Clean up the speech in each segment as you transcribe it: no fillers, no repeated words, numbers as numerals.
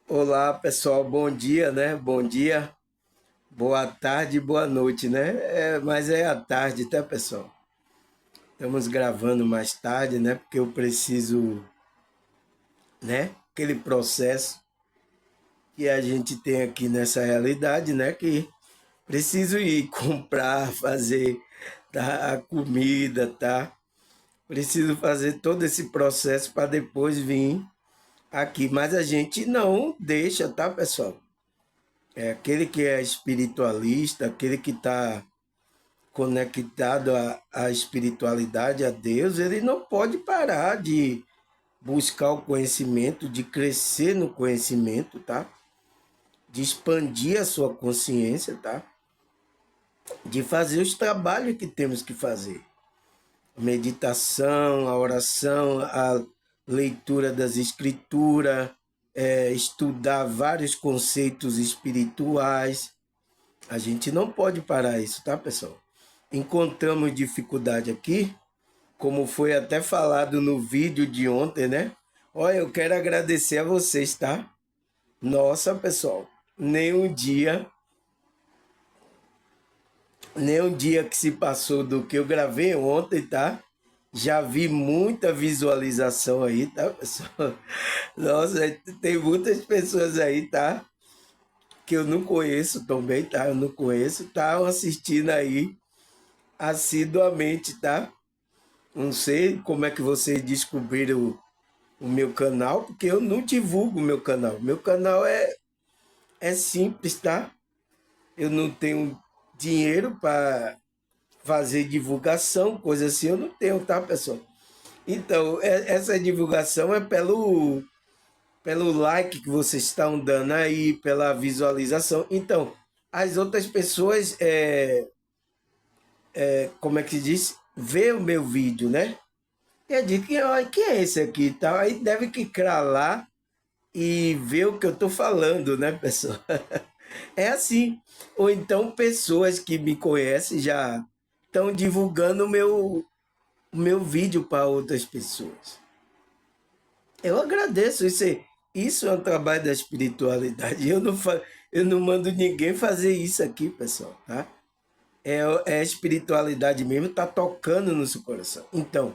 Olá, pessoal, bom dia, né? Bom dia, boa tarde, boa noite, né? Mas é à tarde, tá, pessoal? Estamos gravando mais tarde, né? Porque eu preciso, né? Aquele processo que a gente tem aqui nessa realidade, né? Que preciso ir comprar, fazer tá, a comida, tá? Preciso fazer todo esse processo para depois vir aqui. Mas a gente não deixa, tá, pessoal? É aquele que é espiritualista, aquele que está conectado à espiritualidade, a Deus, ele não pode parar de buscar o conhecimento, de crescer no conhecimento, tá? De expandir a sua consciência, tá? De fazer os trabalhos que temos que fazer. A meditação, a oração, a leitura das escrituras, estudar vários conceitos espirituais. A gente não pode parar isso, tá, pessoal? Encontramos dificuldade aqui, como foi até falado no vídeo de ontem, né? Olha, eu quero agradecer a vocês, tá? Nossa, pessoal, nem um dia que se passou do que eu gravei ontem, tá? Já vi muita visualização aí, tá, pessoal? Nossa, tem muitas pessoas aí, tá? Que eu não conheço também, tá? Eu não conheço, tá assistindo aí assiduamente, tá? Não sei como é que vocês descobriram o meu canal, porque eu não divulgo o meu canal. Meu canal é simples, tá? Eu não tenho dinheiro para fazer divulgação, coisa assim, eu não tenho, tá, pessoal? Então, essa divulgação é pelo like que vocês estão dando aí, pela visualização. Então, as outras pessoas, como é que diz? Vê o meu vídeo, né? E eu digo, quem é esse aqui e tal? Aí deve clicar lá e ver o que eu estou falando, né, pessoal? É assim. Ou então pessoas que me conhecem já estão divulgando o meu vídeo para outras pessoas. Eu agradeço. Isso é um trabalho da espiritualidade. Eu não mando ninguém fazer isso aqui, pessoal, tá? É a espiritualidade mesmo, tá tocando no seu coração. Então,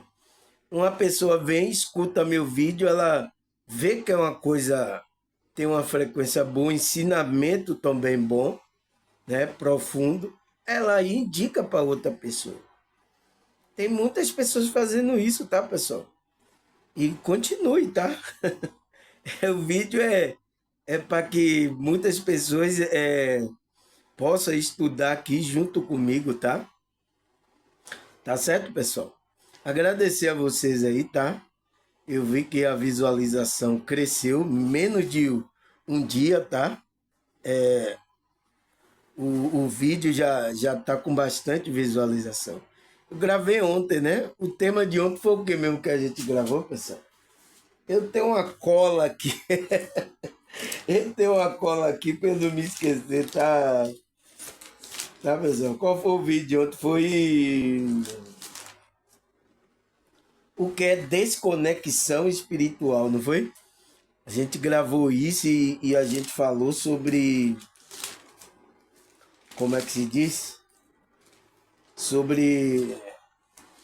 uma pessoa vem, escuta meu vídeo, ela vê que é uma coisa, tem uma frequência boa, ensinamento também bom, né, profundo, ela aí indica para outra pessoa. Tem muitas pessoas fazendo isso, tá, pessoal? E continue, tá? O vídeo é para que muitas pessoas possam estudar aqui junto comigo, tá? Tá certo, pessoal? Agradecer a vocês aí, tá? Eu vi que a visualização cresceu menos de um dia, tá? O vídeo já tá com bastante visualização. Eu gravei ontem, né? O tema de ontem foi o que mesmo que a gente gravou, pessoal? Eu tenho uma cola aqui. Eu tenho uma cola aqui para eu não me esquecer, tá? Tá, pessoal? Qual foi o vídeo de ontem? Foi o que é desconexão espiritual, não foi? A gente gravou isso e a gente falou sobre, como é que se diz? Sobre,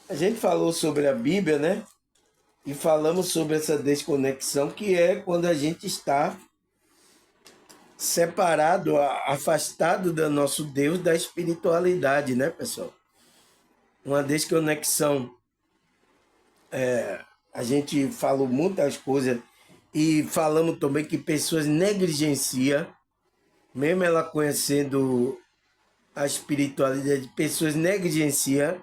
a gente falou sobre a Bíblia, né? E falamos sobre essa desconexão que é quando a gente está separado, afastado do nosso Deus, da espiritualidade, né, pessoal? Uma desconexão. A gente falou muitas coisas e falamos também que pessoas negligenciam, mesmo ela conhecendo a espiritualidade, pessoas negligenciam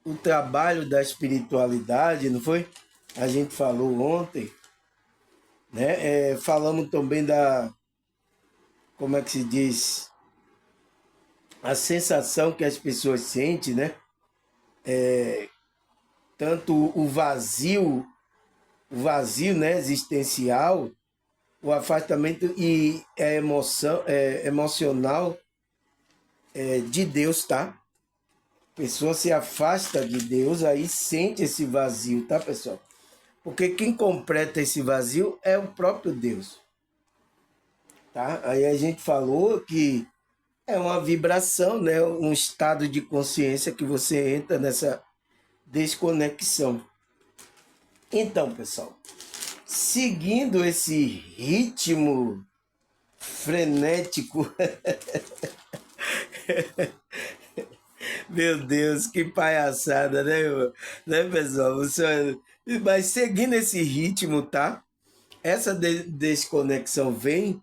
o trabalho da espiritualidade, não foi? A gente falou ontem, né? Falamos também como é que se diz, a sensação que as pessoas sentem, né? Tanto o vazio, né, existencial, o afastamento e a emoção, emocional de Deus, tá? A pessoa se afasta de Deus, aí sente esse vazio, tá, pessoal? Porque quem completa esse vazio é o próprio Deus. tá? Aí a gente falou que é uma vibração, né? Um estado de consciência que você entra nessa desconexão. Então, pessoal, seguindo esse ritmo frenético, meu Deus, que palhaçada, né, né, pessoal? Mas seguindo esse ritmo, tá? Essa desconexão vem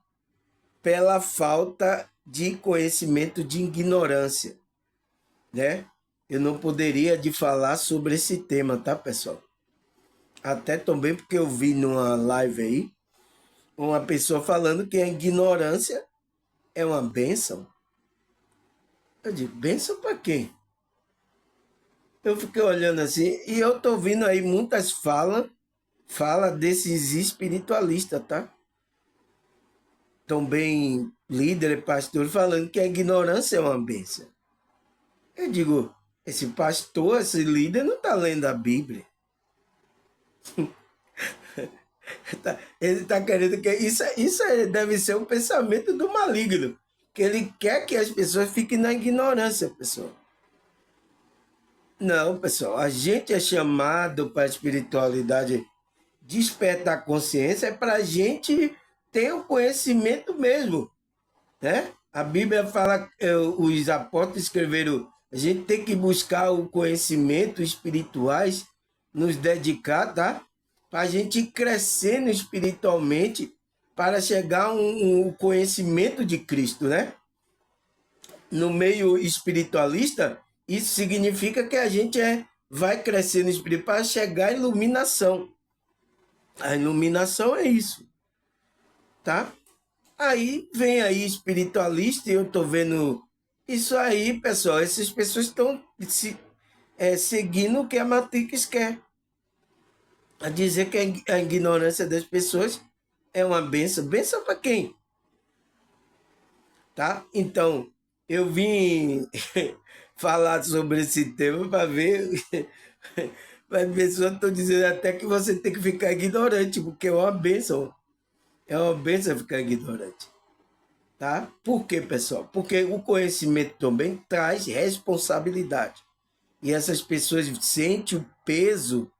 pela falta de conhecimento, de ignorância, né? Eu não poderia de falar sobre esse tema, tá, pessoal? Até também porque eu vi numa live aí uma pessoa falando que a ignorância é uma bênção. Eu digo, bênção para quem? Eu fiquei olhando assim e eu tô vendo aí muitas fala desses espiritualistas, tá? Também líder e pastor falando que a ignorância é uma bênção. Eu digo, esse pastor, esse líder não está lendo a Bíblia. Ele está querendo que deve ser um pensamento do maligno, que ele quer que as pessoas fiquem na ignorância, pessoal. Não, pessoal, a gente é chamado para a espiritualidade despertar a consciência é para a gente ter o conhecimento mesmo, né? A Bíblia fala, os apóstolos escreveram, a gente tem que buscar o conhecimento espirituais, nos dedicar, tá? Para a gente ir crescendo espiritualmente para chegar a um conhecimento de Cristo, né? No meio espiritualista, isso significa que a gente vai crescendo espiritual para chegar à iluminação. A iluminação é isso, tá? Aí vem aí espiritualista e eu tô vendo isso aí, pessoal. Essas pessoas estão seguindo o que a Matrix quer. A dizer que a ignorância das pessoas é uma benção. Benção para quem? Tá? Então, eu vim falar sobre esse tema para ver. As pessoas estão dizendo até que você tem que ficar ignorante, porque é uma benção. É uma benção ficar ignorante. Tá? Por quê, pessoal? Porque o conhecimento também traz responsabilidade. E essas pessoas sentem o peso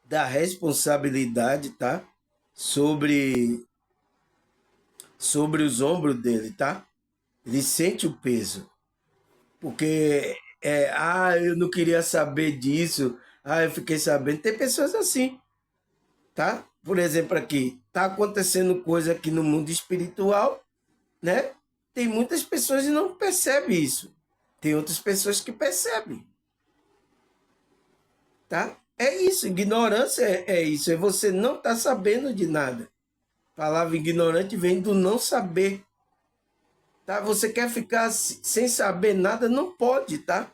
da responsabilidade, tá? Sobre os ombros dele, tá? Ele sente o peso. Porque, eu não queria saber disso, eu fiquei sabendo. Tem pessoas assim, tá? Por exemplo, aqui, tá acontecendo coisa aqui no mundo espiritual, né? Tem muitas pessoas que não percebem isso. Tem outras pessoas que percebem, tá? É isso, ignorância é isso, é você não estar sabendo de nada. A palavra ignorante vem do não saber, tá? Você quer ficar sem saber nada, não pode, tá?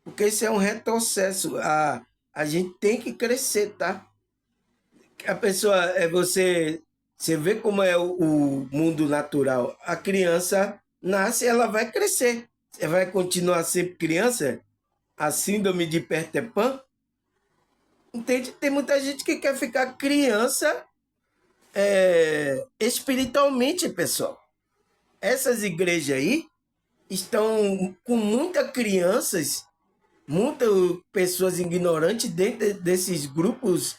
Porque isso é um retrocesso. A gente tem que crescer, tá? A pessoa, você vê como é o mundo natural. A criança nasce, ela vai crescer. Você vai continuar sempre criança? A síndrome de Peter Pan? Entende? Tem muita gente que quer ficar criança espiritualmente, pessoal. Essas igrejas aí estão com muitas crianças, muitas pessoas ignorantes dentro desses grupos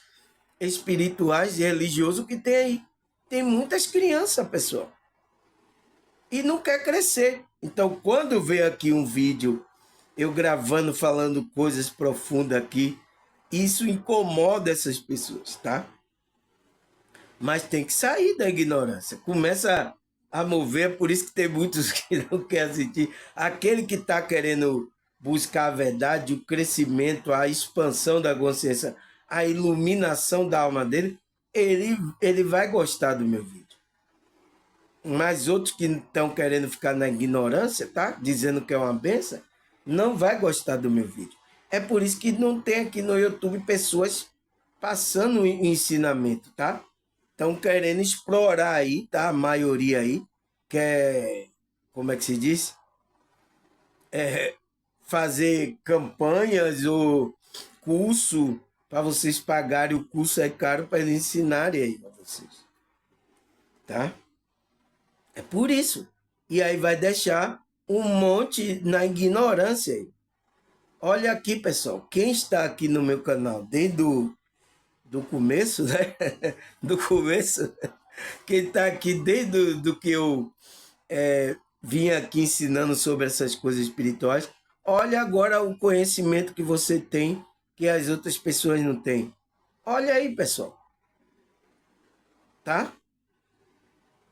espirituais e religiosos que tem aí. Tem muitas crianças, pessoal. E não quer crescer. Então, quando veio aqui um vídeo, eu gravando, falando coisas profundas aqui, isso incomoda essas pessoas, tá? Mas tem que sair da ignorância. Começa a mover, por isso que tem muitos que não querem assistir. Aquele que está querendo buscar a verdade, o crescimento, a expansão da consciência, a iluminação da alma dele, ele vai gostar do meu vídeo. Mas outros que estão querendo ficar na ignorância, tá? Dizendo que é uma benção, não vai gostar do meu vídeo. É por isso que não tem aqui no YouTube pessoas passando o ensinamento, tá? Estão querendo explorar aí, tá? A maioria aí quer, como é que se diz? Fazer campanhas ou curso para vocês pagarem. O curso é caro para eles ensinarem aí para vocês, tá? É por isso. E aí vai deixar um monte na ignorância aí. Olha aqui, pessoal. Quem está aqui no meu canal desde do começo, né? Do começo. Quem está aqui desde do que eu vim aqui ensinando sobre essas coisas espirituais. Olha agora o conhecimento que você tem que as outras pessoas não têm. Olha aí, pessoal. Tá?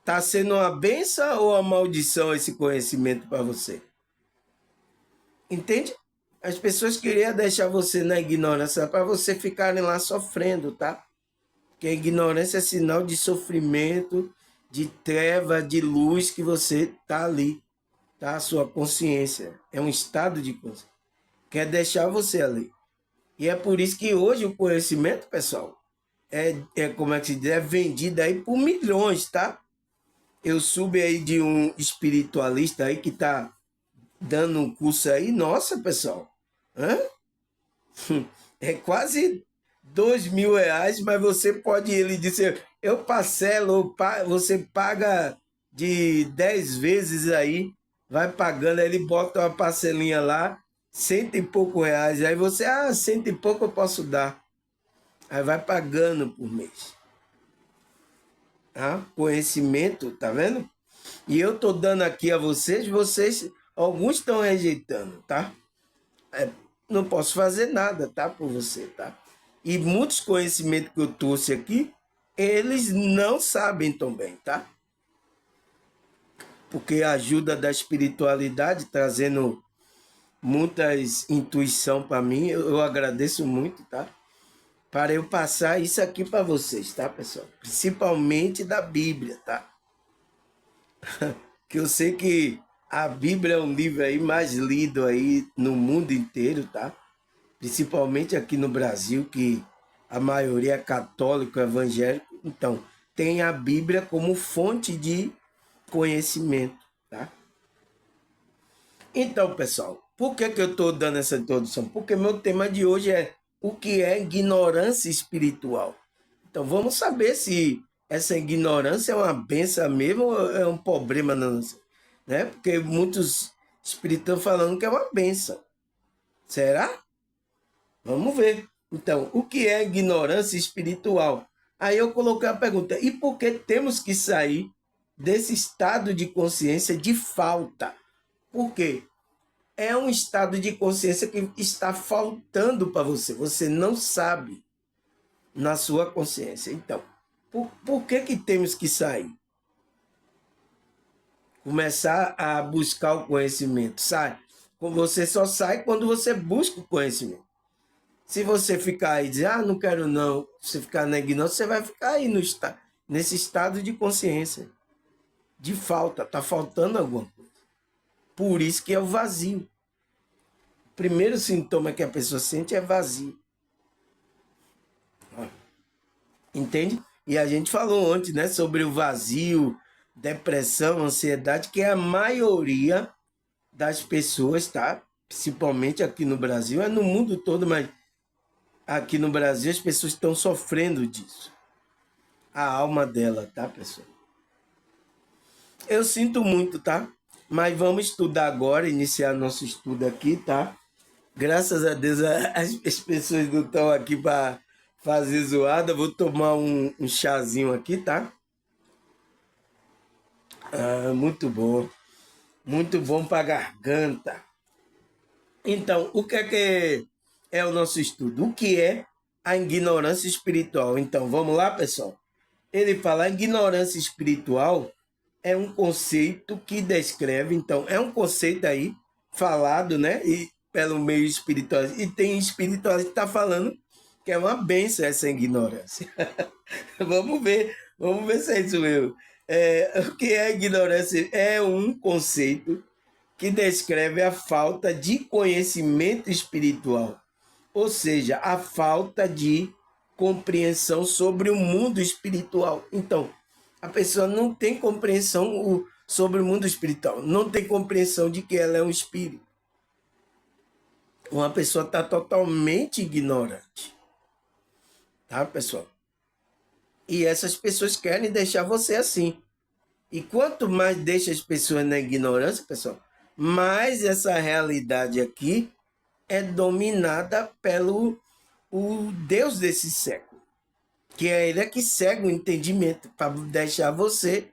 Tá sendo uma benção ou uma maldição esse conhecimento para você? Entende? As pessoas queriam deixar você na ignorância para você ficarem lá sofrendo, tá? Porque a ignorância é sinal de sofrimento, de treva, de luz que você tá ali, tá? A sua consciência é um estado de consciência. Quer deixar você ali. E é por isso que hoje o conhecimento, pessoal, como é que se diz? É vendido aí por milhões, tá? Eu soube aí de um espiritualista aí que tá dando um curso aí, nossa, pessoal, hã? É quase R$ 2.000, mas você pode, ele disse, eu parcelo, você paga de 10 vezes aí, vai pagando, aí ele bota uma parcelinha lá, cento e pouco reais, aí você, cento e pouco eu posso dar, aí vai pagando por mês. Conhecimento, tá vendo? E eu tô dando aqui a vocês, alguns estão rejeitando, tá? Não posso fazer nada, tá, por você, tá? E muitos conhecimentos que eu trouxe aqui, eles não sabem tão bem, tá? Porque a ajuda da espiritualidade trazendo muitas intuição para mim, eu agradeço muito, tá? Para eu passar isso aqui para vocês, tá, pessoal? Principalmente da Bíblia, tá? Que eu sei que a Bíblia é um livro aí mais lido aí no mundo inteiro, tá? Principalmente aqui no Brasil, que a maioria é católico, evangélico. Então, tem a Bíblia como fonte de conhecimento, tá? Então, pessoal, por que eu estou dando essa introdução? Porque meu tema de hoje é o que é ignorância espiritual. Então, vamos saber se essa ignorância é uma benção mesmo ou é um problema, não, né? Porque muitos espíritos estão falando que é uma benção. Será? Vamos ver. Então, o que é ignorância espiritual? Aí eu coloquei a pergunta: e por que temos que sair desse estado de consciência de falta? Por quê? É um estado de consciência que está faltando para você. Você não sabe na sua consciência. Então, por que temos que sair? Começar a buscar o conhecimento. Sai. Você só sai quando você busca o conhecimento. Se você ficar aí e dizer, não quero não, você ficar na ignorância, você vai ficar aí nesse estado de consciência, de falta, está faltando alguma coisa. Por isso que é o vazio. O primeiro sintoma que a pessoa sente é vazio. Entende? E a gente falou ontem, né, sobre o vazio, depressão, ansiedade, que é a maioria das pessoas, tá? Principalmente aqui no Brasil, é no mundo todo, mas aqui no Brasil as pessoas estão sofrendo disso. A alma dela, tá, pessoal? Eu sinto muito, tá? Mas vamos estudar agora, iniciar nosso estudo aqui, tá? Graças a Deus as pessoas não estão aqui para fazer zoada. Vou tomar um chazinho aqui, tá? Muito bom para garganta. Então, o que é o nosso estudo? O que é a ignorância espiritual? Então, vamos lá, pessoal? Ele fala: a ignorância espiritual é um conceito que descreve, então, é um conceito aí falado, né? E pelo meio espiritual. E tem espiritualista que está falando que é uma benção essa ignorância. Vamos ver se é isso mesmo. O que é ignorância? É um conceito que descreve a falta de conhecimento espiritual, ou seja, a falta de compreensão sobre o mundo espiritual. Então, a pessoa não tem compreensão sobre o mundo espiritual, não tem compreensão de que ela é um espírito. Uma pessoa está totalmente ignorante. Tá, pessoal? E essas pessoas querem deixar você assim. E quanto mais deixa as pessoas na ignorância, pessoal, mais essa realidade aqui é dominada pelo o Deus desse século, que é ele que cega o entendimento para deixar você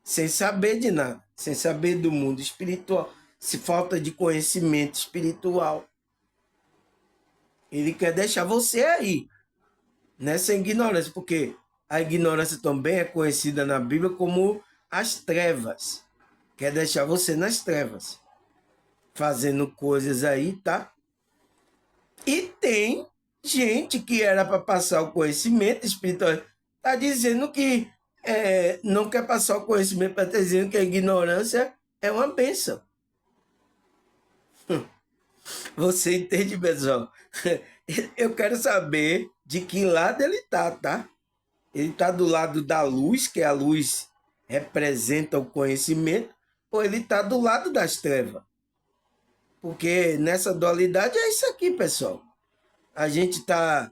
sem saber de nada, sem saber do mundo espiritual, se falta de conhecimento espiritual. Ele quer deixar você aí, nessa ignorância, porque a ignorância também é conhecida na Bíblia como as trevas. Quer deixar você nas trevas, fazendo coisas aí, tá? E tem gente que era para passar o conhecimento espiritual, tá dizendo que não quer passar o conhecimento, para estar dizendo que a ignorância é uma bênção. Você entende, pessoal? Eu quero saber de que lado ele tá? Ele tá do lado da luz, que a luz representa o conhecimento, ou ele tá do lado das trevas? Porque nessa dualidade é isso aqui, pessoal. A gente tá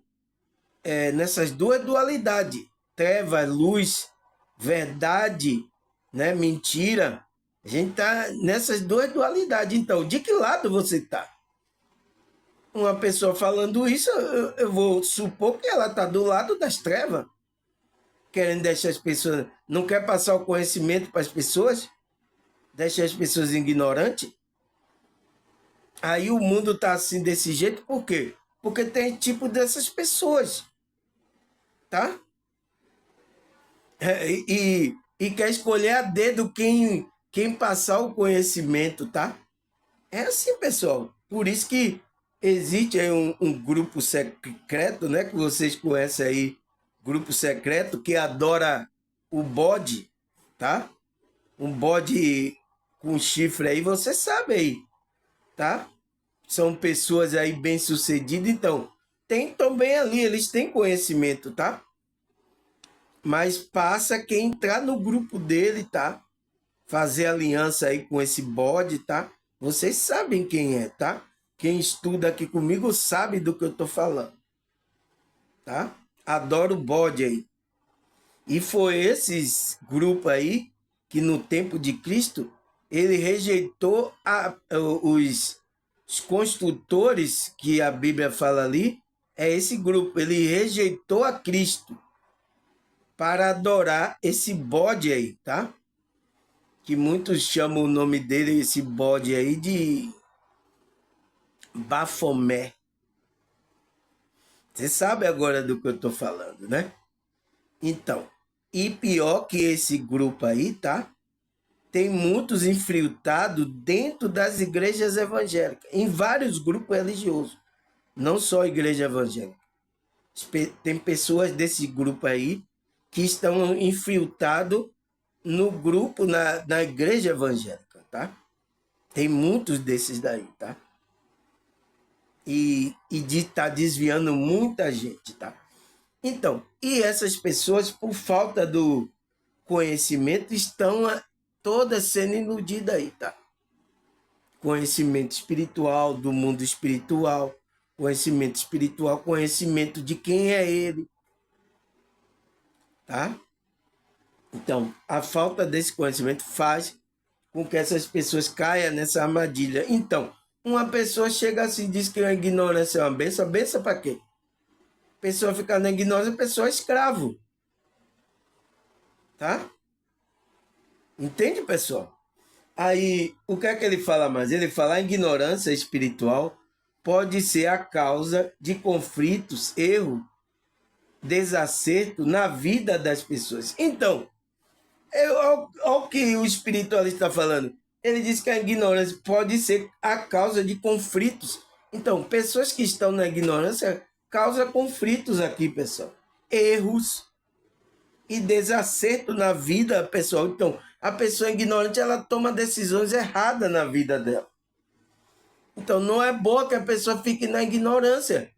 nessas duas dualidades, treva, luz, verdade, né, mentira. A gente tá nessas duas dualidades. Então, de que lado você tá? Uma pessoa falando isso, eu vou supor que ela tá do lado das trevas, querendo deixar as pessoas, não quer passar o conhecimento para as pessoas, deixa as pessoas ignorantes. Aí o mundo tá assim desse jeito, por quê? Porque tem tipo dessas pessoas, tá? E quer escolher a dedo quem passar o conhecimento, tá? É assim, pessoal. Por isso que existe aí um grupo secreto, né? Que vocês conhecem aí, grupo secreto, que adora o bode, tá? Um bode com chifre aí, você sabe aí, tá? São pessoas aí bem-sucedidas, então tem também ali, eles têm conhecimento, tá? Mas passa quem entrar no grupo dele, tá? Fazer aliança aí com esse bode, tá? Vocês sabem quem é, tá? Quem estuda aqui comigo sabe do que eu tô falando, tá? Adoro o bode aí. E foi esses grupos aí que no tempo de Cristo ele rejeitou os construtores que a Bíblia fala ali, é esse grupo. Ele rejeitou a Cristo para adorar esse bode aí, tá? Que muitos chamam o nome dele, esse bode aí, de Bafomé. Você sabe agora do que eu tô falando, né? Então, e pior que esse grupo aí, tá? Tem muitos infiltrados dentro das igrejas evangélicas, em vários grupos religiosos, não só a igreja evangélica. Tem pessoas desse grupo aí que estão infiltrados no grupo, na igreja evangélica, tá? Tem muitos desses daí, tá? E tá desviando muita gente, tá? Então, e essas pessoas, por falta do conhecimento, estão todas sendo iludidas aí, tá? Conhecimento espiritual, do mundo espiritual, conhecimento de quem é ele, tá? Então, a falta desse conhecimento faz com que essas pessoas caiam nessa armadilha. Então, uma pessoa chega assim e diz que a ignorância é uma benção. Benção para quê? A pessoa fica na ignorância, a pessoa é escravo. Tá? Entende, pessoal? Aí, o que é que ele fala mais? Ele fala: a ignorância espiritual pode ser a causa de conflitos, erro, desacerto na vida das pessoas. Então, olha o que o espiritualista está falando. Ele diz que a ignorância pode ser a causa de conflitos. Então, pessoas que estão na ignorância causam conflitos aqui, pessoal. Erros e desacerto na vida, pessoal. Então, a pessoa ignorante, ela toma decisões erradas na vida dela. Então, não é bom que a pessoa fique na ignorância.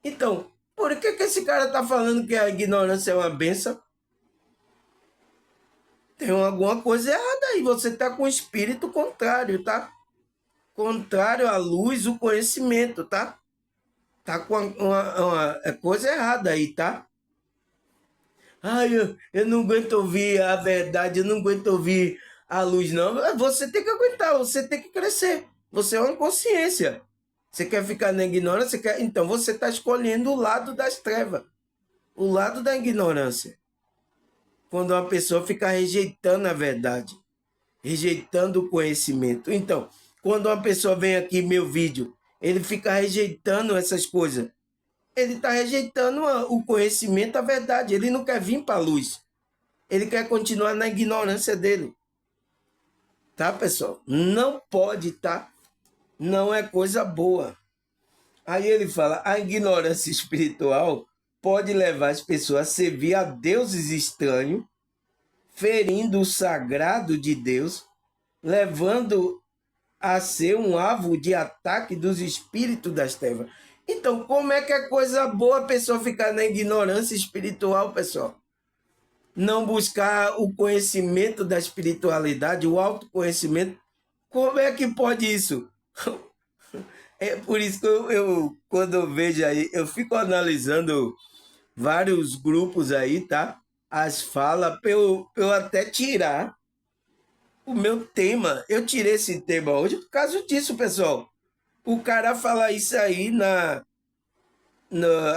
Então, por que esse cara está falando que a ignorância é uma benção? Tem alguma coisa errada aí. Você está com o espírito contrário, tá? Contrário à luz, o conhecimento, tá? Tá com uma coisa errada aí, tá? Ai, eu não aguento ouvir a verdade, eu não aguento ouvir a luz, não. Você tem que aguentar, você tem que crescer. Você é uma consciência. Você quer ficar na ignorância? Então você está escolhendo o lado das trevas, o lado da ignorância. Quando uma pessoa fica rejeitando a verdade, rejeitando o conhecimento. Então, quando uma pessoa vem aqui meu vídeo, ele fica rejeitando essas coisas. Ele está rejeitando o conhecimento, a verdade. Ele não quer vir para a luz. Ele quer continuar na ignorância dele. Tá, pessoal? Não pode, tá? Não é coisa boa. Aí ele fala, a ignorância espiritual pode levar as pessoas a servir a deuses estranhos, ferindo o sagrado de Deus, levando a ser um alvo de ataque dos espíritos das trevas. Então, como é que é coisa boa a pessoa ficar na ignorância espiritual, pessoal? Não buscar o conhecimento da espiritualidade, o autoconhecimento. Como é que pode isso? É por isso que quando eu vejo aí, eu fico analisando vários grupos aí, tá? As falas, pra eu até tirar o meu tema. Eu tirei esse tema hoje por causa disso, pessoal. O cara fala isso aí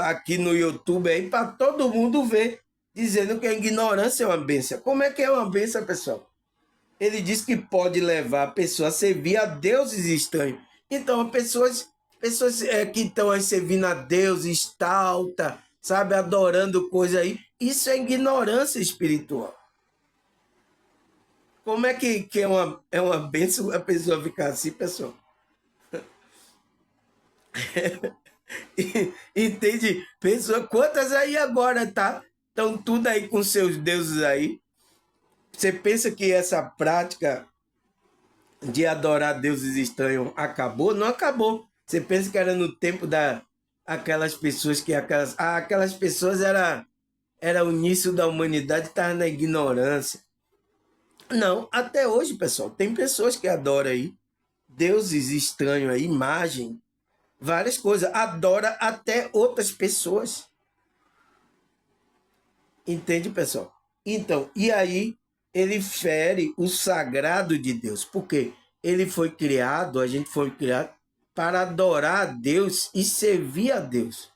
aqui no YouTube aí para todo mundo ver, dizendo que a ignorância é uma bênção. Como é que é uma bênção, pessoal? Ele diz que pode levar a pessoa a servir a deuses estranhos. Então, pessoas que estão aí servindo a deuses, estalta, sabe, adorando coisa aí, isso é ignorância espiritual. Como é que é uma bênção a pessoa ficar assim, pessoal? Entende? Pessoa, quantas aí agora, tá? Estão tudo aí com seus deuses aí. Você pensa que essa prática de adorar deuses estranhos acabou? Não acabou. Você pensa que era no tempo da aquelas pessoas que aquelas pessoas era o início da humanidade, estava na ignorância. Não, até hoje, pessoal, tem pessoas que adoram aí deuses estranhos aí, imagem, várias coisas, adora até outras pessoas. Entende, pessoal? Então, e aí ele fere o sagrado de Deus, porque ele foi criado, a gente foi criado para adorar a Deus e servir a Deus,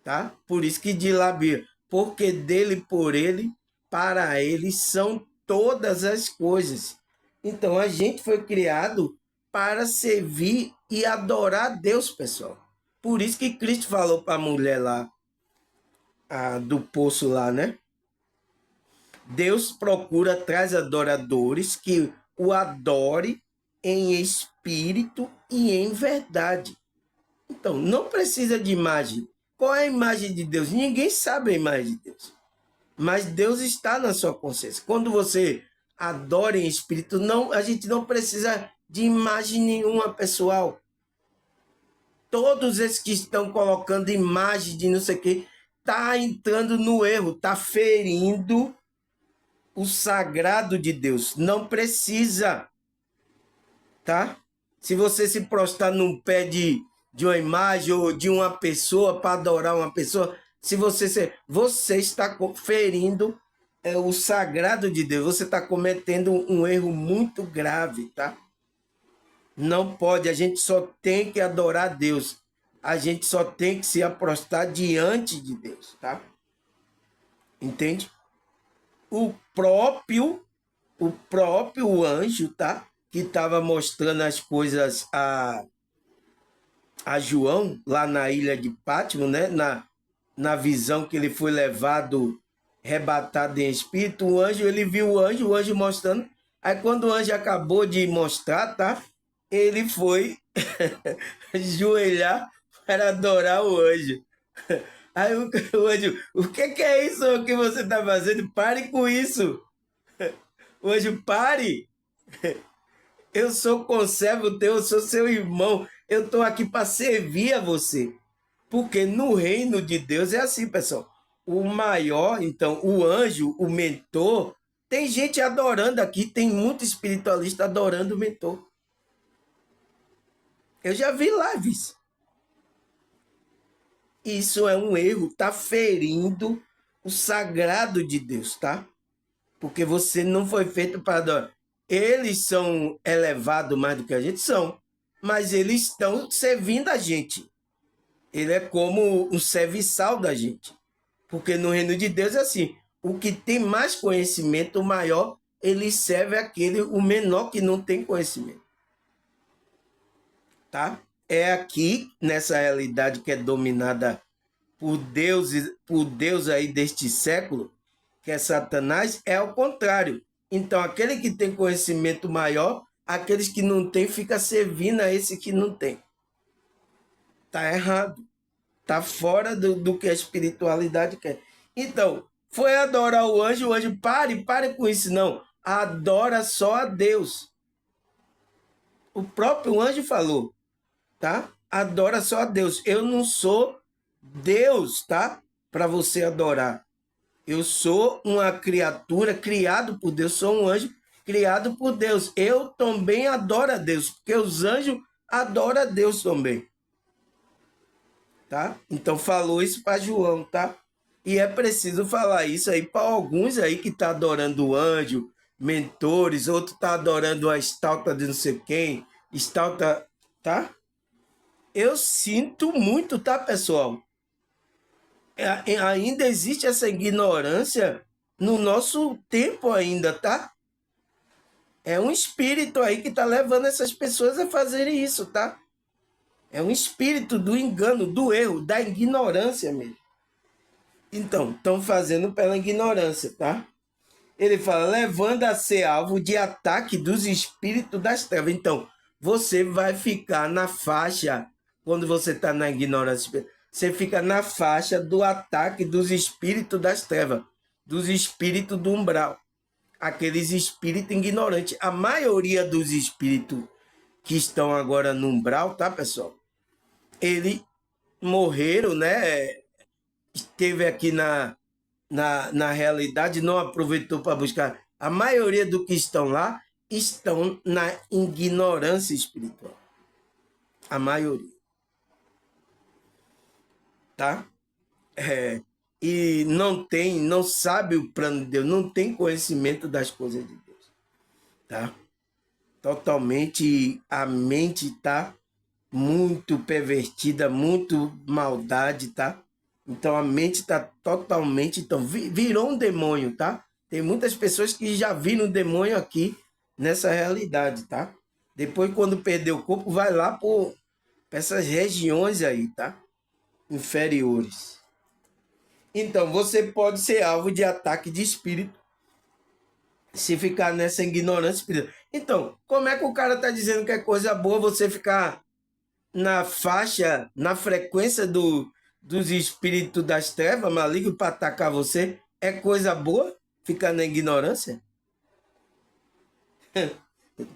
tá? Por isso que diz lá a Bíblia, porque dele, por ele, para ele são todas as coisas. Então, a gente foi criado para servir e adorar a Deus, pessoal. Por isso que Cristo falou para a mulher lá, do poço lá, né? Deus procura traz adoradores que o adore em espírito e em verdade. Então, não precisa de imagem. Qual é a imagem de Deus? Ninguém sabe a imagem de Deus. Mas Deus está na sua consciência. Quando você adora em espírito, não, a gente não precisa de imagem nenhuma, pessoal. Todos esses que estão colocando imagem de não sei o quê, tá entrando no erro, tá ferindo o sagrado de Deus. Não precisa, tá? Se você se prostrar num pé de uma imagem ou de uma pessoa para adorar uma pessoa, se você está ferindo o sagrado de Deus, você está cometendo um erro muito grave, tá? Não pode, a gente só tem que adorar Deus. A gente só tem que se aprostar diante de Deus, tá? Entende? O próprio o próprio anjo, tá? Que estava mostrando as coisas a João, lá na ilha de Pátimo, né? Na visão que ele foi levado, rebatado em espírito, o anjo, ele viu o anjo mostrando. Aí quando o anjo acabou de mostrar, tá? Ele foi ajoelhar para adorar o anjo. Aí o anjo, o que é isso que você está fazendo? Pare com isso. O anjo, pare. Eu sou conservo teu, eu sou seu irmão. Eu estou aqui para servir a você. Porque no reino de Deus é assim, pessoal. O maior, então, o anjo, o mentor, tem gente adorando aqui, tem muito espiritualista adorando o mentor. Eu já vi lives. Isso é um erro, está ferindo o sagrado de Deus, tá? Porque você não foi feito para adorar. Eles são elevados mais do que a gente são, mas eles estão servindo a gente. Ele é como um serviçal da gente. Porque no reino de Deus é assim, o que tem mais conhecimento, o maior, ele serve aquele, o menor que não tem conhecimento. Tá? É aqui, nessa realidade que é dominada por Deus aí deste século, que é Satanás, é ao contrário. Então, aquele que tem conhecimento maior, aqueles que não têm, fica servindo a esse que não tem. Tá errado. Tá fora do que a espiritualidade quer. Então, foi adorar o anjo, pare com isso, não. Adora só a Deus. O próprio anjo falou, tá? Adora só a Deus. Eu não sou Deus, tá? Para você adorar. Eu sou uma criatura criado por Deus, sou um anjo criado por Deus. Eu também adoro a Deus, porque os anjos adoram a Deus também. Tá? Então falou isso para João, tá? E é preciso falar isso aí para alguns aí que tá adorando o anjo, mentores, outro tá adorando a estalta de não sei quem, estalta, tá? Eu sinto muito, tá, pessoal? Ainda existe essa ignorância no nosso tempo ainda, tá? É um espírito aí que tá levando essas pessoas a fazerem isso, tá? É um espírito do engano, do erro, da ignorância mesmo. Então, estão fazendo pela ignorância, tá? Ele fala, levando a ser alvo de ataque dos espíritos das trevas. Então, você vai ficar na faixa, quando você está na ignorância, você fica na faixa do ataque dos espíritos das trevas, dos espíritos do umbral, aqueles espíritos ignorantes. A maioria dos espíritos que estão agora no umbral, tá, pessoal? Eles morreram, né? Esteve aqui na realidade, não aproveitou para buscar. A maioria do que estão lá estão na ignorância espiritual. A maioria. Tá? E não sabe o plano de Deus, não tem conhecimento das coisas de Deus. Tá? Totalmente a mente está muito pervertida, muito maldade, tá? Então a mente está totalmente, então virou um demônio, tá? Tem muitas pessoas que já viram o demônio aqui nessa realidade, tá? Depois quando perder o corpo vai lá para essas regiões aí, tá? Inferiores. Então você pode ser alvo de ataque de espírito se ficar nessa ignorância espiritual. Então, como é que o cara tá dizendo que é coisa boa você ficar na faixa, na frequência dos espíritos das trevas malignos para atacar você? É coisa boa ficar na ignorância?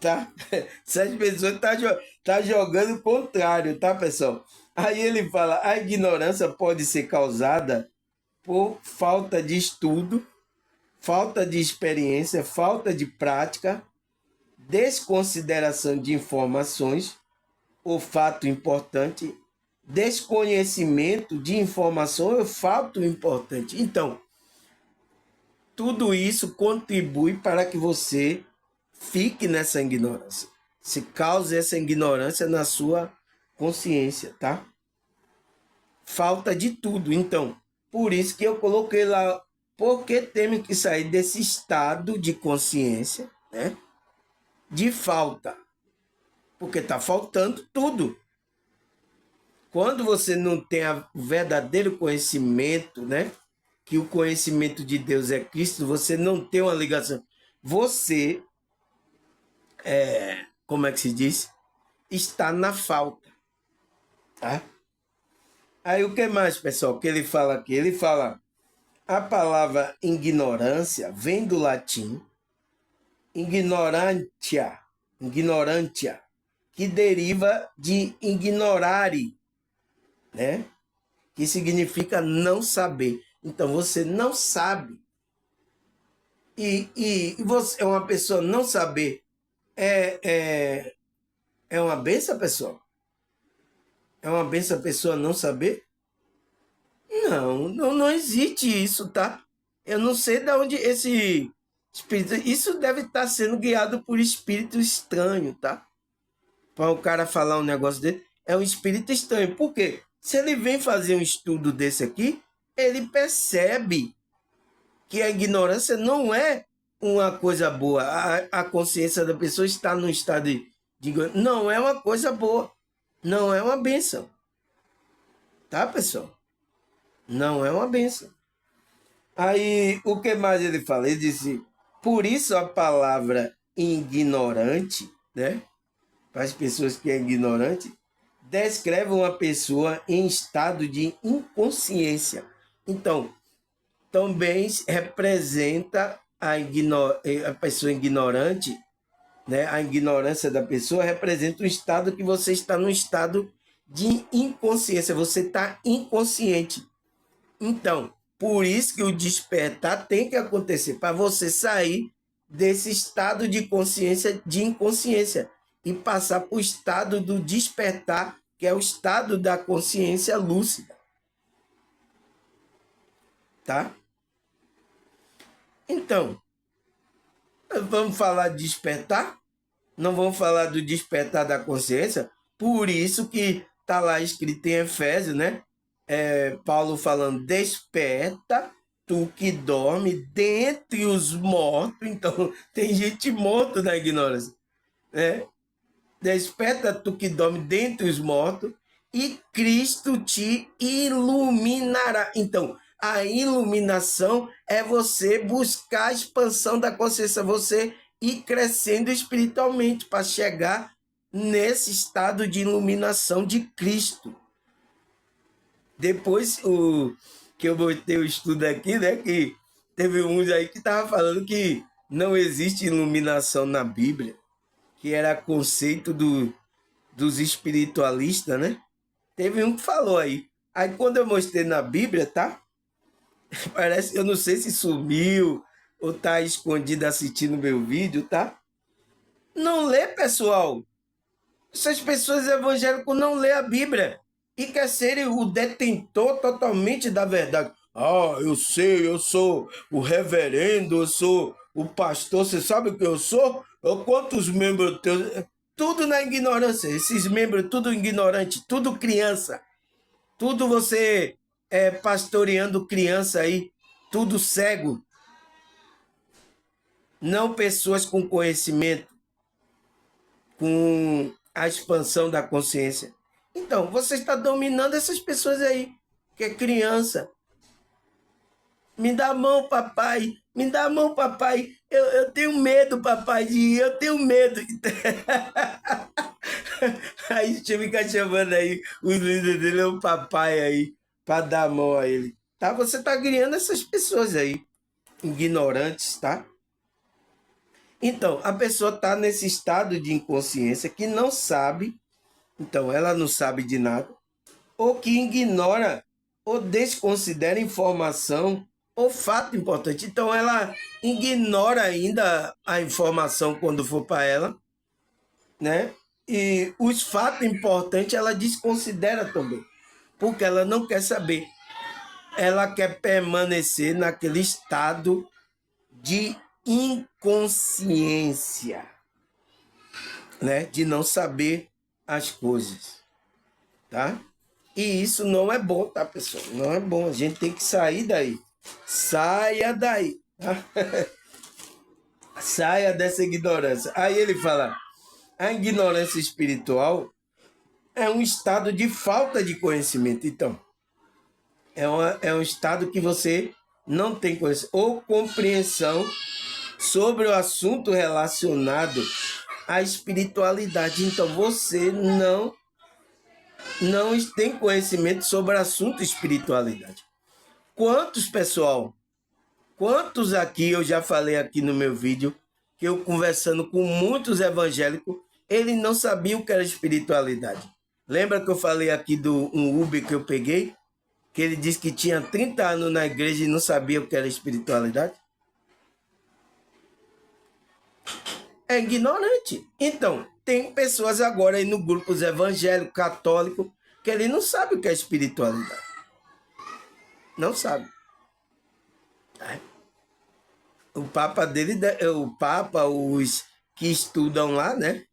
Tá? Essas pessoas tá jogando o contrário, tá, pessoal? Aí ele fala, a ignorância pode ser causada por falta de estudo, falta de experiência, falta de prática, desconsideração de informações, o fato importante, desconhecimento de informação é o fato importante. Então, tudo isso contribui para que você fique nessa ignorância. Se cause essa ignorância na sua consciência, tá? Falta de tudo. Então, por isso que eu coloquei lá, porque temos que sair desse estado de consciência, né? De falta. Porque está faltando tudo. Quando você não tem o verdadeiro conhecimento, né? Que o conhecimento de Deus é Cristo, você não tem uma ligação. Você, como é que se diz? Está na falta. Tá? Aí o que mais, pessoal, que ele fala aqui? Ele fala, a palavra ignorância vem do latim ignorantia, que deriva de ignorare, né? Que significa não saber. Então você não sabe. E você é uma pessoa não saber. É uma benção, pessoal? É uma benção a pessoa não saber? Não existe isso, tá? Eu não sei de onde esse espírito... Isso deve estar sendo guiado por espírito estranho, tá? Para o cara falar um negócio dele, é um espírito estranho. Por quê? Se ele vem fazer um estudo desse aqui, ele percebe que a ignorância não é uma coisa boa. A consciência da pessoa está num estado de ignorância. Não é uma coisa boa. Não é uma bênção. Tá, pessoal? Não é uma bênção. Aí, o que mais ele fala? Ele disse, por isso a palavra ignorante, né? Para as pessoas que é ignorante, descreve uma pessoa em estado de inconsciência. Então, também representa a pessoa ignorante, né? A ignorância da pessoa representa um estado que você está num estado de inconsciência, você está inconsciente. Então, por isso que o despertar tem que acontecer, para você sair desse estado de consciência, de inconsciência, e passar para o estado do despertar, que é o estado da consciência lúcida. Tá? Então, vamos falar de despertar? Não vamos falar do despertar da consciência? Por isso que está lá escrito em Efésios, né? Paulo falando, desperta tu que dorme dentre os mortos. Então, tem gente morta na ignorância, né? Desperta tu que dorme dentre os mortos e Cristo te iluminará. Então, a iluminação é você buscar a expansão da consciência, você ir crescendo espiritualmente para chegar nesse estado de iluminação de Cristo. Depois que eu botei o estudo aqui, né, que teve uns aí que estavam falando que não existe iluminação na Bíblia, que era conceito dos espiritualistas, né? Teve um que falou aí. Aí quando eu mostrei na Bíblia, tá? Parece, eu não sei se sumiu ou tá escondido assistindo meu vídeo, tá? Não lê, pessoal. Essas pessoas evangélicas não lê a Bíblia e quer ser o detentor totalmente da verdade. Ah, eu sei, eu sou o reverendo, eu sou o pastor, você sabe o que eu sou? Quantos membros teus? Tudo na ignorância, esses membros, tudo ignorante, tudo criança, tudo você pastoreando criança aí, tudo cego, não pessoas com conhecimento, com a expansão da consciência. Então, você está dominando essas pessoas aí, que é criança. Me dá a mão, papai. Me dá a mão, papai. Eu tenho medo, papai, de ir. Eu tenho medo. Aí deixa eu ficar chamando aí os líderes dele, é o papai aí, para dar a mão a ele. Tá? Você está criando essas pessoas aí, ignorantes, tá? Então, a pessoa está nesse estado de inconsciência que não sabe, então ela não sabe de nada, ou que ignora ou desconsidera informação ou fato importante. Então, ela ignora ainda a informação quando for para ela, né? E os fatos importantes ela desconsidera também, porque ela não quer saber. Ela quer permanecer naquele estado de inconsciência, né? De não saber as coisas, tá? E isso não é bom, tá, pessoal? Não é bom. A gente tem que sair daí. Saia daí, tá? Saia dessa ignorância. Aí ele fala, a ignorância espiritual é um estado de falta de conhecimento. Então, é um estado que você não tem conhecimento ou compreensão sobre o assunto relacionado à espiritualidade. Então, você não tem conhecimento sobre o assunto espiritualidade. Quantos, pessoal? Quantos aqui, eu já falei aqui no meu vídeo, que eu conversando com muitos evangélicos, eles não sabiam o que era espiritualidade. Lembra que eu falei aqui do um Uber que eu peguei? Que ele disse que tinha 30 anos na igreja e não sabia o que era espiritualidade? É ignorante. Então, tem pessoas agora aí no grupos evangélico, católico, que ele não sabe o que é espiritualidade. Não sabe. O Papa dele, o Papa, os que estudam lá, né?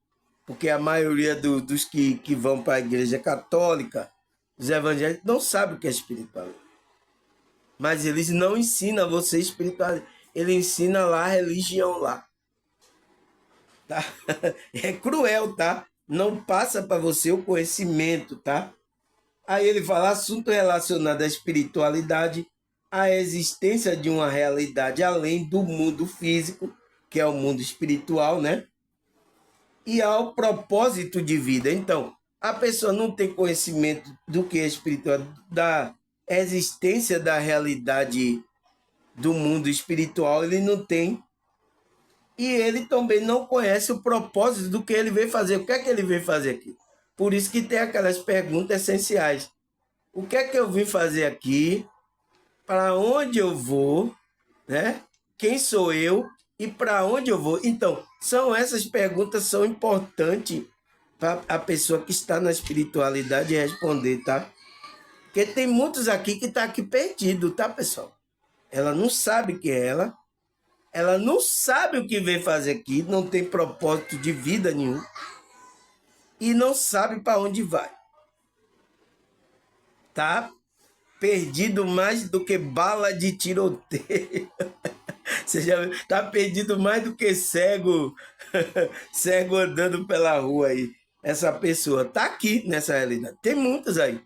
Porque a maioria dos que vão para a igreja católica, os evangélicos, não sabe o que é espiritualidade. Mas eles não ensinam você espiritualidade. Ele ensina lá a religião lá. Tá? É cruel, tá? Não passa para você o conhecimento, tá? Aí ele fala assunto relacionado à espiritualidade, à existência de uma realidade além do mundo físico, que é o mundo espiritual, né? E ao propósito de vida. Então, a pessoa não tem conhecimento do que é espiritual, da existência da realidade do mundo espiritual, ele não tem. E ele também não conhece o propósito do que ele veio fazer. O que é que ele veio fazer aqui? Por isso que tem aquelas perguntas essenciais. O que é que eu vim fazer aqui? Para onde eu vou? Né? Quem sou eu? E para onde eu vou? Então, são essas perguntas são importantes para a pessoa que está na espiritualidade responder, tá? Porque tem muitos aqui que estão aqui perdido, tá, pessoal? Ela não sabe quem é ela não sabe o que veio fazer aqui, não tem propósito de vida nenhum e não sabe para onde vai. Tá perdido mais do que bala de tiroteio. Você já viu? Tá perdido mais do que cego, cego andando pela rua aí. Essa pessoa tá aqui nessa realidade. Tem muitos aí.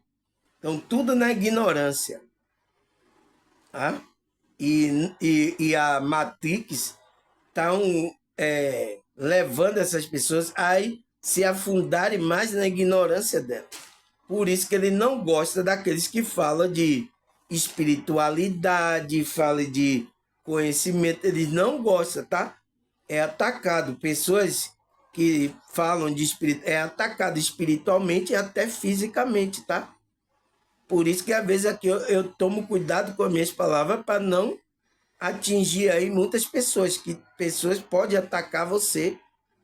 Então, tudo na ignorância. Tá? E a Matrix estão levando essas pessoas a se afundarem mais na ignorância dela. Por isso que ele não gosta daqueles que falam de espiritualidade, falam de conhecimento. Ele não gosta, tá? É atacado. Pessoas que falam de espírito é atacado espiritualmente e até fisicamente, tá? Por isso que às vezes aqui eu tomo cuidado com as minhas palavras para não atingir aí muitas pessoas, que pessoas podem atacar você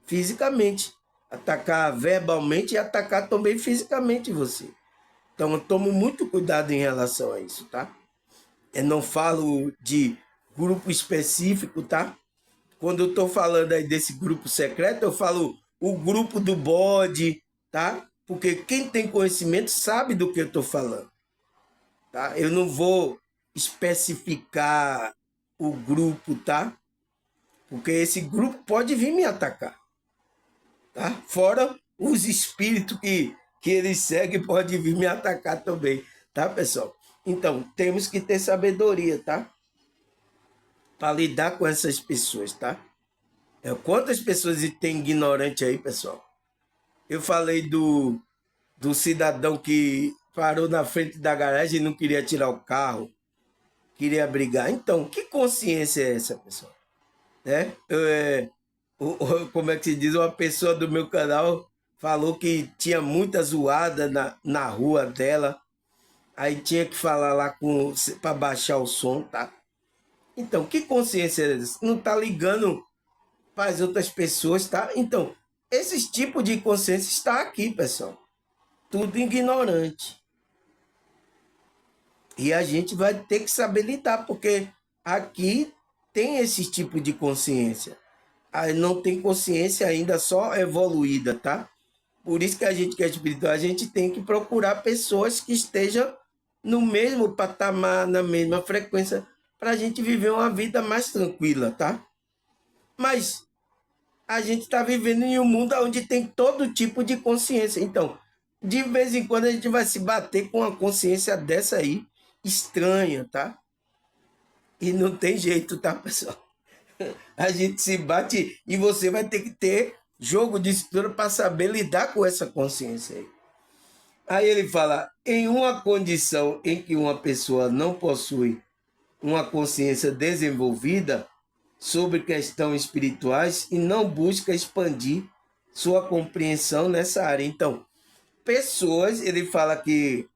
fisicamente, atacar verbalmente e atacar também fisicamente você. Então eu tomo muito cuidado em relação a isso, tá? Eu não falo de grupo específico, tá? Quando eu estou falando aí desse grupo secreto, eu falo o grupo do bode, tá? Porque quem tem conhecimento sabe do que eu estou falando, tá? Eu não vou especificar o grupo, tá? Porque esse grupo pode vir me atacar, tá? Fora os espíritos que eles seguem pode vir me atacar também, tá, pessoal? Então, temos que ter sabedoria, tá? Para lidar com essas pessoas, tá? Quantas pessoas tem ignorante aí, pessoal? Eu falei do cidadão que parou na frente da garagem e não queria tirar o carro, queria brigar. Então, que consciência é essa, pessoal? Né? Como é que se diz? Uma pessoa do meu canal falou que tinha muita zoada na rua dela, aí tinha que falar lá para baixar o som, tá? Então, que consciência é essa? Não tá ligando para as outras pessoas, tá? Então, esse tipo de consciência está aqui, pessoal. Tudo ignorante. E a gente vai ter que saber lidar, porque aqui tem esse tipo de consciência. Aí não tem consciência ainda só evoluída, tá? Por isso que a gente que é espiritual, a gente tem que procurar pessoas que estejam no mesmo patamar, na mesma frequência, para a gente viver uma vida mais tranquila, tá? Mas a gente está vivendo em um mundo onde tem todo tipo de consciência. Então, de vez em quando a gente vai se bater com uma consciência dessa aí, estranha, tá? E não tem jeito, tá, pessoal? A gente se bate e você vai ter que ter jogo de cintura para saber lidar com essa consciência aí. Aí ele fala, em uma condição em que uma pessoa não possui uma consciência desenvolvida sobre questões espirituais e não busca expandir sua compreensão nessa área. Então, pessoas, ele fala que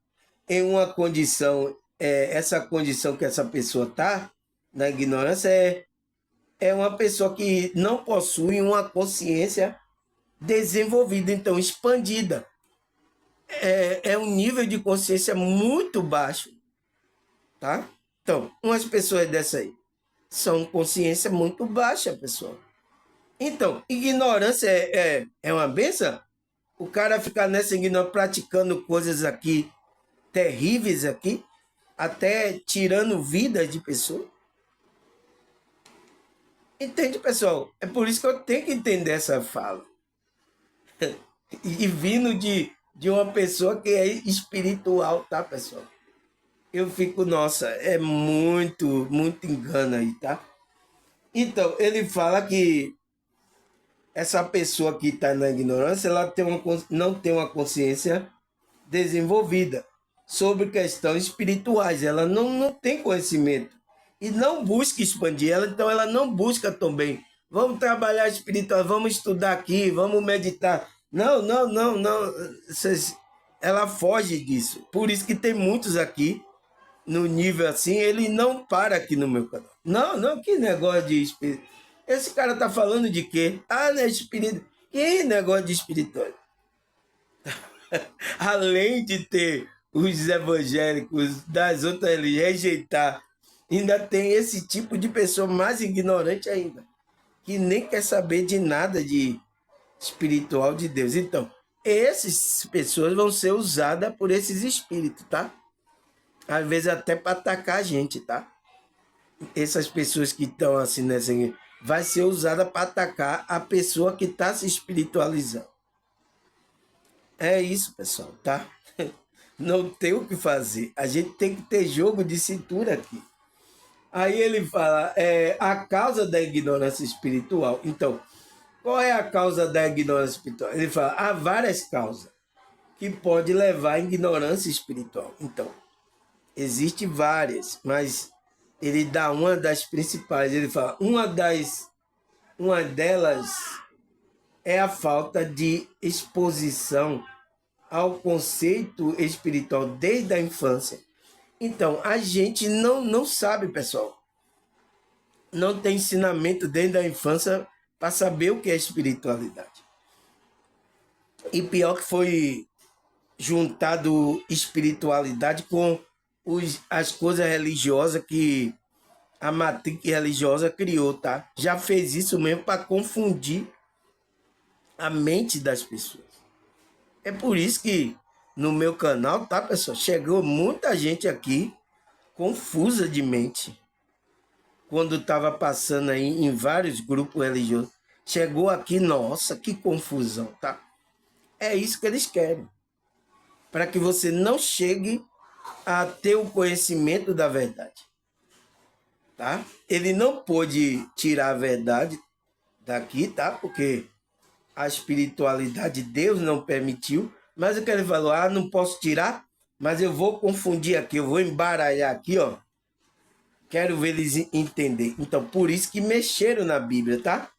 em uma condição, essa condição que essa pessoa está, na ignorância, é uma pessoa que não possui uma consciência desenvolvida, então expandida. É um nível de consciência muito baixo, tá? Então, umas pessoas dessa aí são consciência muito baixa, pessoal. Então, ignorância é uma benção? O cara ficar nessa ignorância, praticando coisas aqui, terríveis aqui, até tirando vidas de pessoas. Entende, pessoal? É por isso que eu tenho que entender essa fala. E vindo de uma pessoa que é espiritual, tá, pessoal? Eu fico, nossa, é muito, muito engano aí, tá? Então, ele fala que essa pessoa que está na ignorância, ela não tem uma consciência desenvolvida sobre questões espirituais. Ela não tem conhecimento e não busca expandir ela, então ela não busca também. Vamos trabalhar espiritual, vamos estudar aqui, vamos meditar. Não, não, não, não. Ela foge disso. Por isso que tem muitos aqui no nível assim, ele não para aqui no meu canal. Não, não, que negócio de espírito. Esse cara tá falando de quê? Ah, não é espírito. Que negócio de espiritual? Além de ter os evangélicos das outras religiões rejeitar, ainda tem esse tipo de pessoa mais ignorante ainda, que nem quer saber de nada de espiritual de Deus. Então, essas pessoas vão ser usadas por esses espíritos, tá? Às vezes até para atacar a gente, tá? Essas pessoas que estão assim nessa vai ser usada para atacar a pessoa que está se espiritualizando. É isso, pessoal, tá? Não tem o que fazer. A gente tem que ter jogo de cintura aqui. Aí ele fala, a causa da ignorância espiritual. Então, qual é a causa da ignorância espiritual? Ele fala, há várias causas que podem levar à ignorância espiritual. Então, existem várias, mas ele dá uma das principais. Ele fala, uma delas é a falta de exposição ao conceito espiritual desde a infância. Então, a gente não sabe, pessoal. Não tem ensinamento desde a infância para saber o que é espiritualidade. E pior que foi juntado espiritualidade com as coisas religiosas que a matriz religiosa criou, tá? Já fez isso mesmo para confundir a mente das pessoas. É por isso que no meu canal, tá, pessoal? Chegou muita gente aqui confusa de mente. Quando estava passando aí em vários grupos religiosos. Chegou aqui, nossa, que confusão, tá? É isso que eles querem. Para que você não chegue a ter o conhecimento da verdade. Tá? Ele não pôde tirar a verdade daqui, tá? Porque a espiritualidade de Deus não permitiu. Mas o que ele falou, não posso tirar, mas eu vou confundir aqui, eu vou embaralhar aqui, ó. Quero ver eles entender. Então, por isso que mexeram na Bíblia, tá?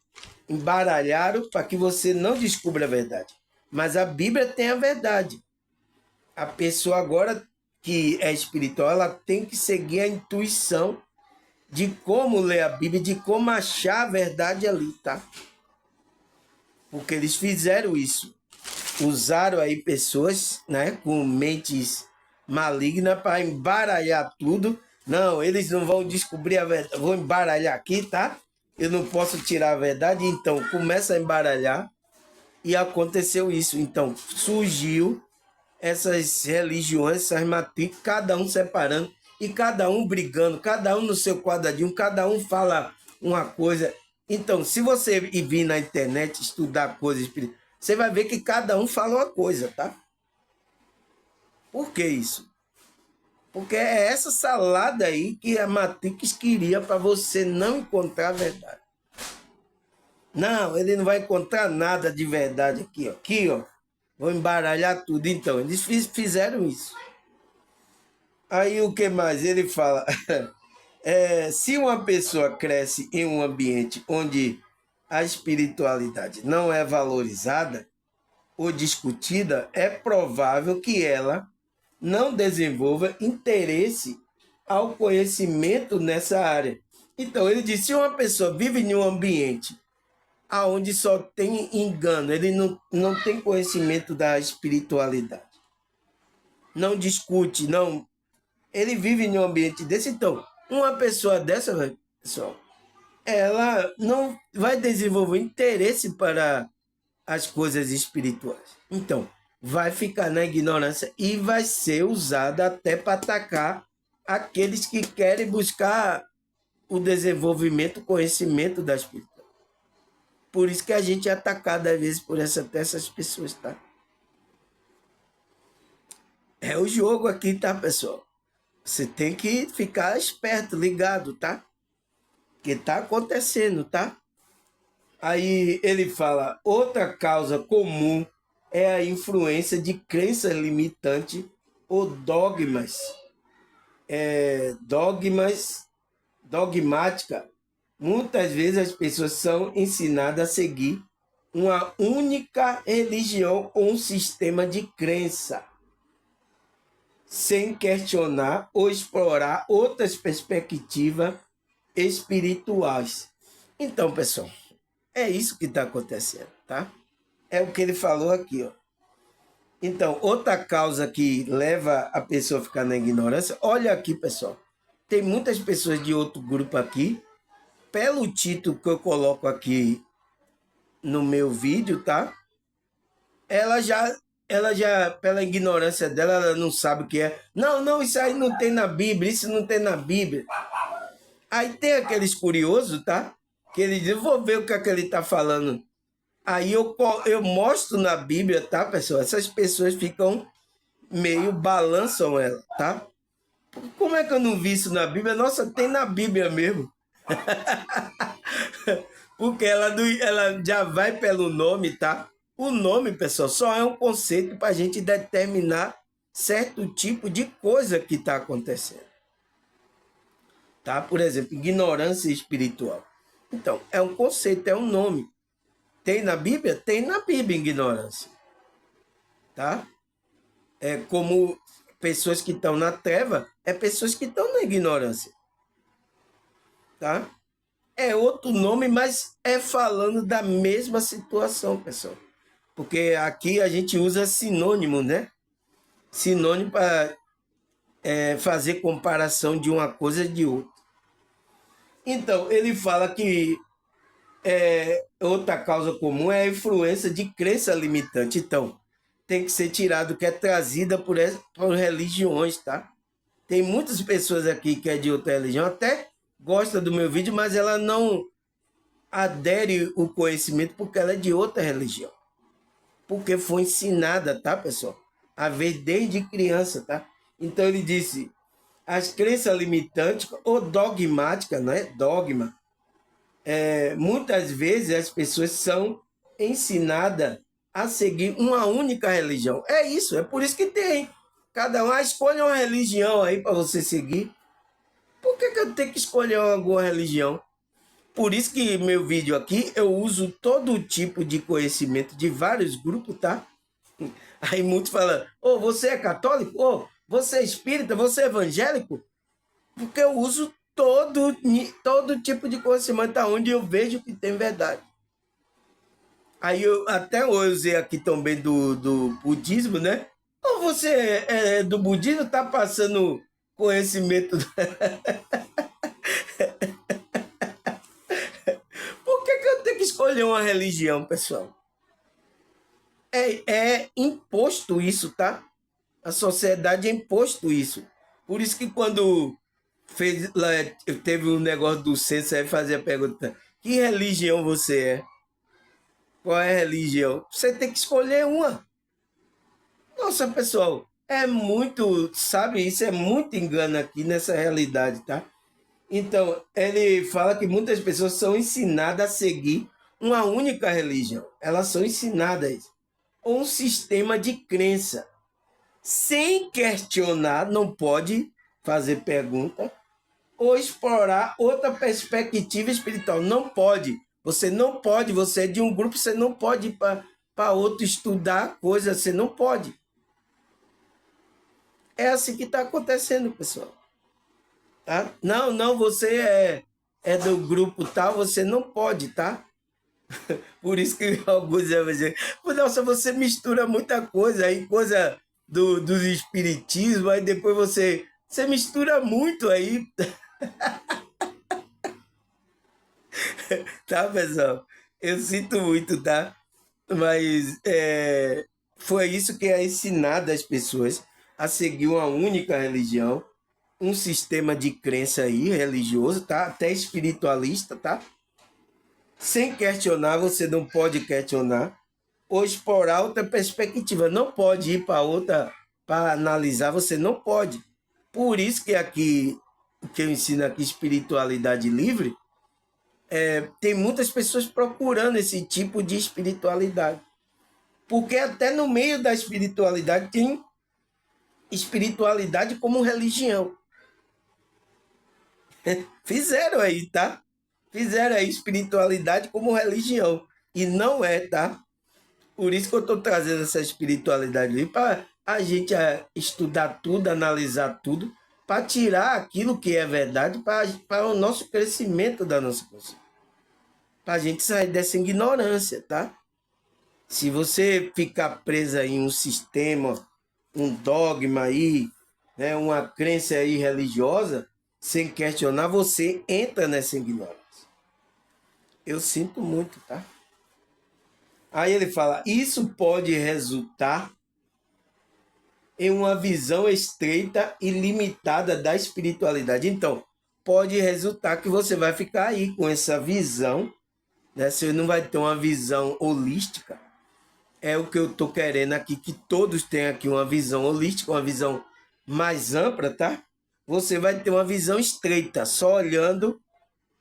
Embaralharam para que você não descubra a verdade. Mas a Bíblia tem a verdade. A pessoa agora que é espiritual, ela tem que seguir a intuição de como ler a Bíblia, de como achar a verdade ali, tá? Porque eles fizeram isso. Usaram aí pessoas, né, com mentes malignas para embaralhar tudo. Não, eles não vão descobrir a verdade. Vou embaralhar aqui, tá? Eu não posso tirar a verdade. Então, começa a embaralhar. E aconteceu isso. Então, surgiu essas religiões, essas matrizes, cada um separando e cada um brigando, cada um no seu quadradinho, cada um fala uma coisa. Então, se você vir na internet estudar coisas espirituais, você vai ver que cada um fala uma coisa, tá? Por que isso? Porque é essa salada aí que a Matrix queria para você não encontrar a verdade. Não, ele não vai encontrar nada de verdade aqui, ó. Aqui, ó. Vou embaralhar tudo. Então, eles fizeram isso. Aí o que mais? Ele fala, se uma pessoa cresce em um ambiente onde a espiritualidade não é valorizada ou discutida, é provável que ela não desenvolva interesse ao conhecimento nessa área. Então, ele disse, se uma pessoa vive em um ambiente onde só tem engano, ele não tem conhecimento da espiritualidade, não discute, não ele vive em um ambiente desse. Então, uma pessoa dessa, pessoal, ela não vai desenvolver interesse para as coisas espirituais. Então, vai ficar na ignorância e vai ser usada até para atacar aqueles que querem buscar o desenvolvimento, o conhecimento da espiritualidade. Por isso que a gente é atacado às vezes por essas pessoas, tá? É o jogo aqui, tá, pessoal? Você tem que ficar esperto, ligado, tá? Que tá acontecendo, tá? Aí ele fala, outra causa comum é a influência de crenças limitantes ou dogmática. Muitas vezes as pessoas são ensinadas a seguir uma única religião ou um sistema de crença, sem questionar ou explorar outras perspectivas espirituais. Então, pessoal, é isso que está acontecendo, tá? É o que ele falou aqui, ó. Então, outra causa que leva a pessoa a ficar na ignorância, olha aqui, pessoal. Tem muitas pessoas de outro grupo aqui, pelo título que eu coloco aqui no meu vídeo, tá? Ela já, pela ignorância dela, ela não sabe o que é. Não, isso aí não tem na Bíblia, isso não tem na Bíblia. Aí tem aqueles curiosos, tá? Que ele diz, vou ver o que é que ele está falando. Aí eu mostro na Bíblia, tá, pessoal? Essas pessoas ficam meio balançam ela, tá? Como é que eu não vi isso na Bíblia? Nossa, tem na Bíblia mesmo. Porque ela já vai pelo nome, tá? O nome, pessoal, só é um conceito para a gente determinar certo tipo de coisa que está acontecendo. Tá? Por exemplo, ignorância espiritual. Então, é um conceito, é um nome. Tem na Bíblia? Tem na Bíblia ignorância. Tá? É como pessoas que estão na treva, é pessoas que estão na ignorância. Tá? É outro nome, mas é falando da mesma situação, pessoal. Porque aqui a gente usa sinônimo, né? Sinônimo para fazer comparação de uma coisa de outra. Então, ele fala que outra causa comum é a influência de crença limitante. Então, tem que ser tirado, que é trazida por religiões, tá? Tem muitas pessoas aqui que é de outra religião, até gosta do meu vídeo, mas ela não adere o conhecimento porque ela é de outra religião. Porque foi ensinada, tá, pessoal? A ver desde criança, tá? Então ele disse, as crenças limitantes ou dogmáticas, né? Dogma. Muitas vezes as pessoas são ensinadas a seguir uma única religião. É isso, é por isso que tem. Cada um escolhe uma religião aí para você seguir. Por que eu tenho que escolher alguma religião? Por isso que meu vídeo aqui eu uso todo tipo de conhecimento de vários grupos, tá? Aí muitos falam, você é católico? Você é espírita? Você é evangélico? Porque eu uso todo tipo de conhecimento onde eu vejo que tem verdade. Aí eu até hoje usei aqui também do budismo, né? Ou você é do budismo, tá passando conhecimento. Por que eu tenho que escolher uma religião, pessoal? É imposto isso, tá? A sociedade é imposto isso. Por isso que quando teve um negócio do censo, aí fazia a pergunta, que religião você é? Qual é a religião? Você tem que escolher uma. Nossa, pessoal, é muito, sabe, isso é muito engano aqui nessa realidade, tá? Então, ele fala que muitas pessoas são ensinadas a seguir uma única religião. Elas são ensinadas a um sistema de crença. Sem questionar, não pode fazer pergunta ou explorar outra perspectiva espiritual. Não pode. Você não pode, você é de um grupo, você não pode ir para outro estudar coisas, você não pode. É assim que está acontecendo, pessoal. Tá? Não, você é do grupo tal, você não pode, tá? Por isso que alguns evangélicos... Nossa, você mistura muita coisa aí, coisa do espiritismo, aí depois você Você mistura muito aí, tá, pessoal? Eu sinto muito, tá? Mas foi isso que é ensinado às pessoas a seguir uma única religião, um sistema de crença aí religioso, tá? Até espiritualista, tá? Sem questionar, você não pode questionar ou explorar outra perspectiva. Não pode ir para outra para analisar, você não pode. Por isso que aqui, que eu ensino aqui, espiritualidade livre, tem muitas pessoas procurando esse tipo de espiritualidade. Porque até no meio da espiritualidade tem espiritualidade como religião. Fizeram aí, tá? Fizeram aí espiritualidade como religião. E não é, tá? Por isso que eu estou trazendo essa espiritualidade ali, para a gente estudar tudo, analisar tudo, para tirar aquilo que é verdade, para o nosso crescimento da nossa consciência. Para a gente sair dessa ignorância, tá? Se você ficar presa em um sistema, um dogma aí, né, uma crença aí religiosa, sem questionar, você entra nessa ignorância. Eu sinto muito, tá? Aí ele fala, isso pode resultar em uma visão estreita e limitada da espiritualidade. Então, pode resultar que você vai ficar aí com essa visão, né? Você não vai ter uma visão holística. É o que eu estou querendo aqui, que todos tenham aqui uma visão holística, uma visão mais ampla, tá? Você vai ter uma visão estreita, só olhando.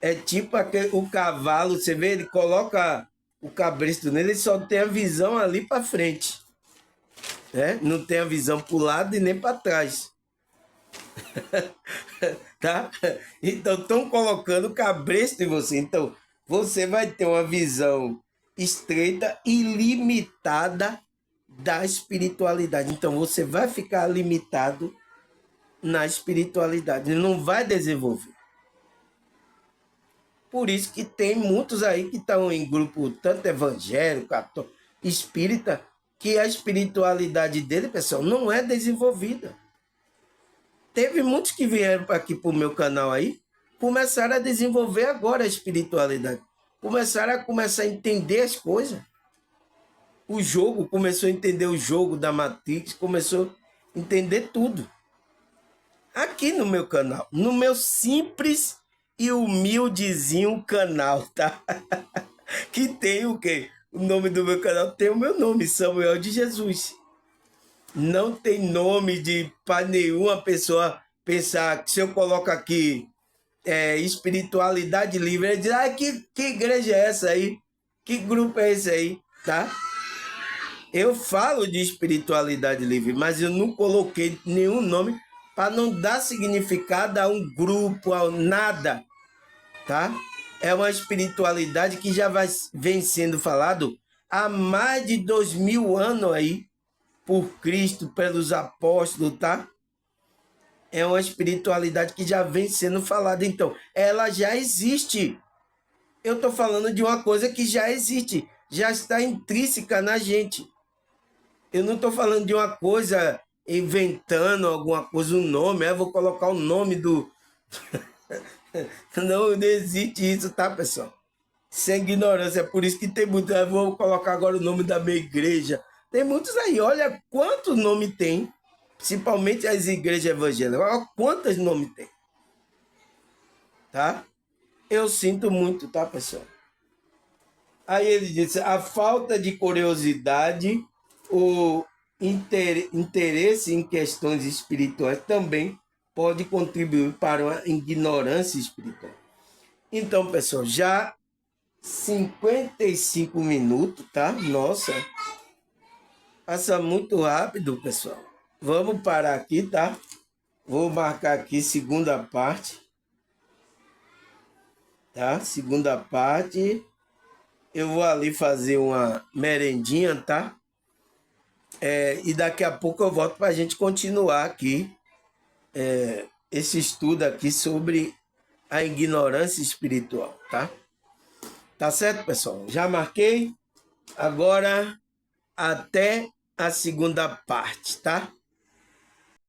É tipo o cavalo, você vê, ele coloca o cabresto nele, ele só tem a visão ali para frente. Né? Não tem a visão para o lado e nem para trás. Tá? Então estão colocando cabresto em você. Então você vai ter uma visão estreita e limitada da espiritualidade. Então você vai ficar limitado na espiritualidade, ele não vai desenvolver. Por isso que tem muitos aí que estão em grupo tanto evangélico, católico, espírita, que a espiritualidade dele, pessoal, não é desenvolvida. Teve muitos que vieram aqui para o meu canal aí, começaram a desenvolver agora a espiritualidade. Começaram a entender as coisas. O jogo, começou a entender o jogo da Matrix, começou a entender tudo. Aqui no meu canal, no meu simples e humildezinho canal, tá? Que tem o quê? O nome do meu canal tem o meu nome, Samuel de Jesus. Não tem nome de para nenhuma pessoa pensar que se eu coloco aqui espiritualidade livre, ele diz, que igreja é essa aí? Que grupo é esse aí? Tá? Eu falo de espiritualidade livre, mas eu não coloquei nenhum nome para não dar significado a um grupo, a nada, tá? É uma espiritualidade que já vem sendo falado há mais de 2000 anos aí, por Cristo, pelos apóstolos, tá? É uma espiritualidade que já vem sendo falada. Então, ela já existe. Eu estou falando de uma coisa que já existe, já está intrínseca na gente. Eu não estou falando de uma coisa inventando alguma coisa, um nome. Eu vou colocar o nome do... Não existe isso, tá, pessoal? Sem ignorância. É por isso que tem muito. Eu vou colocar agora o nome da minha igreja. Tem muitos aí. Olha quantos nomes tem. Principalmente as igrejas evangélicas. Olha quantos nomes tem. Tá? Eu sinto muito, tá, pessoal? Aí ele disse, a falta de curiosidade, o interesse em questões espirituais também pode contribuir para uma ignorância espiritual. Então, pessoal, já 55 minutos, tá? Nossa, passa muito rápido, pessoal. Vamos parar aqui, tá? Vou marcar aqui segunda parte, tá? Segunda parte. Eu vou ali fazer uma merendinha, tá? E daqui a pouco eu volto para a gente continuar aqui esse estudo aqui sobre a ignorância espiritual, tá? Tá certo, pessoal? Já marquei. Agora, até a segunda parte, tá?